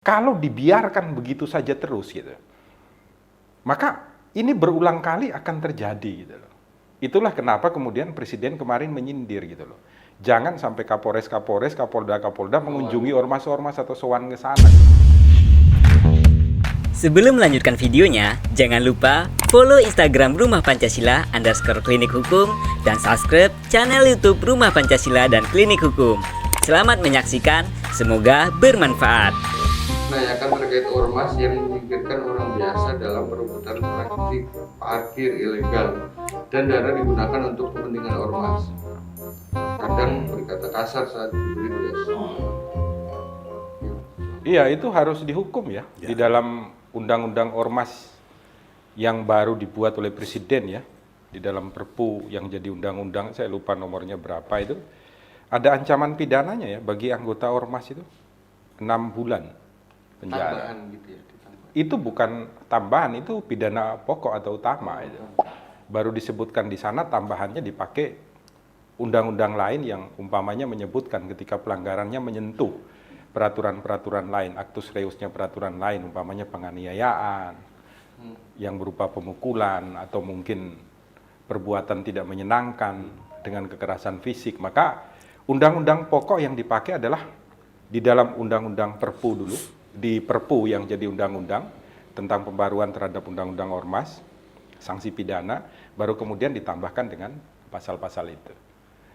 Kalau dibiarkan begitu saja terus gitu, maka ini berulang kali akan terjadi gitu loh. Itulah kenapa kemudian Presiden kemarin menyindir gitu loh. Jangan sampai Kapolres, Kapolda mengunjungi ormas-ormas atau sowan ke sana. Sebelum melanjutkan videonya, jangan lupa follow Instagram Rumah Pancasila _klinik hukum dan subscribe channel YouTube Rumah Pancasila dan Klinik Hukum. Selamat menyaksikan, semoga bermanfaat. Menanyakan terkait ormas yang menyingkirkan orang biasa dalam perebutan praktik parkir ilegal dan dana digunakan untuk kepentingan ormas. Kadang berkata kasar saat diberi tugas. Iya, itu harus dihukum ya. Di dalam undang-undang ormas yang baru dibuat oleh Presiden ya, di dalam Perpu yang jadi undang-undang, saya lupa nomornya berapa itu, ada ancaman pidananya ya bagi anggota ormas itu 6 bulan penjara. Tambahan gitu ya, ditambah. Itu bukan tambahan, itu pidana pokok atau utama itu. Baru disebutkan di sana, tambahannya dipakai undang-undang lain yang umpamanya menyebutkan ketika pelanggarannya menyentuh peraturan-peraturan lain, actus reusnya peraturan lain, umpamanya penganiayaan yang berupa pemukulan atau mungkin perbuatan tidak menyenangkan dengan kekerasan fisik. Maka undang-undang pokok yang dipakai adalah di dalam undang-undang Perpu dulu, di Perpu yang jadi undang-undang tentang pembaruan terhadap undang-undang ormas, sanksi pidana, baru kemudian ditambahkan dengan pasal-pasal itu.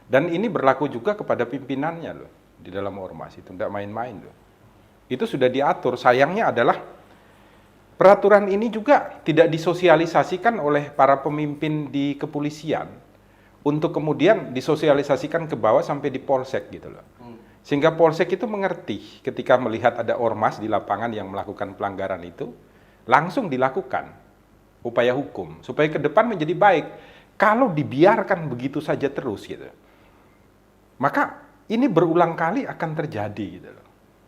Dan ini berlaku juga kepada pimpinannya loh, di dalam ormas itu, tidak main-main loh. Itu sudah diatur, sayangnya adalah peraturan ini juga tidak disosialisasikan oleh para pemimpin di kepolisian untuk kemudian disosialisasikan ke bawah sampai di polsek gitu loh. Sehingga polsek itu mengerti ketika melihat ada ormas di lapangan yang melakukan pelanggaran itu, langsung dilakukan upaya hukum supaya ke depan menjadi baik. Kalau dibiarkan begitu saja terus gitu, maka ini berulang kali akan terjadi gitu loh.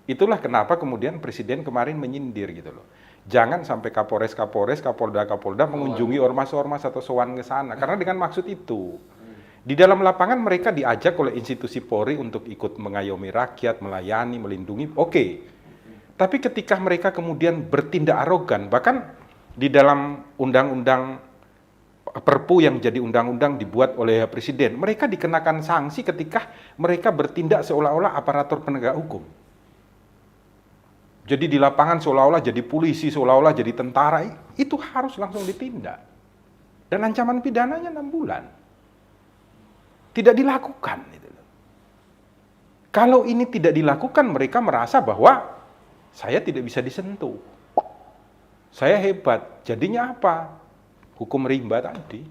Itulah kenapa kemudian Presiden kemarin menyindir gitu loh. Jangan sampai Kapolres, Kapolda mengunjungi ormas-ormas atau sowan ke sana, karena dengan maksud itu. Di dalam lapangan mereka diajak oleh institusi Polri untuk ikut mengayomi rakyat, melayani, melindungi, oke. Tapi ketika mereka kemudian bertindak arogan, bahkan di dalam undang-undang Perpu yang jadi undang-undang dibuat oleh Presiden, mereka dikenakan sanksi ketika mereka bertindak seolah-olah aparatur penegak hukum. Jadi di lapangan seolah-olah jadi polisi, seolah-olah jadi tentara, itu harus langsung ditindak. Dan ancaman pidananya 6 bulan. Tidak dilakukan. Kalau ini tidak dilakukan, mereka merasa bahwa saya tidak bisa disentuh. Saya hebat. Jadinya apa? Hukum rimba tadi.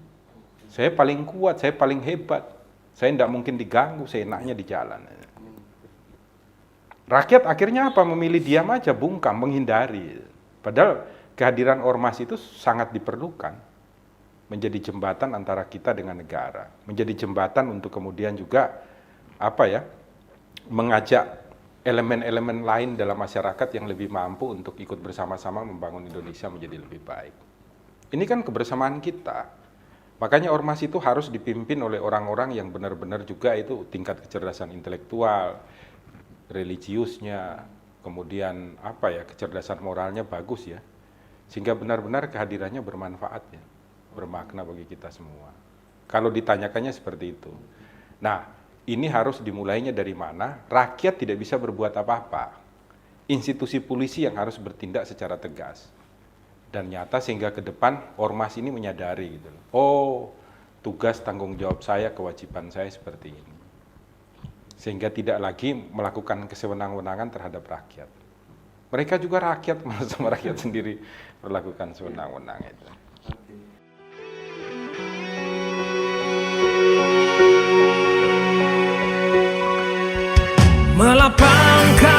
Saya paling kuat, saya paling hebat. Saya tidak mungkin diganggu, saya enaknya di jalan. Rakyat akhirnya apa? Memilih diam aja, bungkam, menghindari. Padahal kehadiran ormas itu sangat diperlukan. Menjadi jembatan antara kita dengan negara, menjadi jembatan untuk kemudian juga mengajak elemen-elemen lain dalam masyarakat yang lebih mampu untuk ikut bersama-sama membangun Indonesia menjadi lebih baik. Ini kan kebersamaan kita. Makanya ormas itu harus dipimpin oleh orang-orang yang benar-benar juga itu tingkat kecerdasan intelektual, religiusnya, kemudian kecerdasan moralnya bagus ya, sehingga benar-benar kehadirannya bermanfaat ya, bermakna bagi kita semua. Kalau ditanyakannya seperti itu. Nah, ini harus dimulainya dari mana? Rakyat tidak bisa berbuat apa-apa. Institusi polisi yang harus bertindak secara tegas dan nyata sehingga ke depan ormas ini menyadari gitu. Oh, tugas tanggung jawab saya, kewajiban saya seperti ini. Sehingga tidak lagi melakukan kesewenang-wenangan terhadap rakyat. Mereka juga rakyat, malah sama rakyat sendiri melakukan sewenang-wenang itu. Melapangkan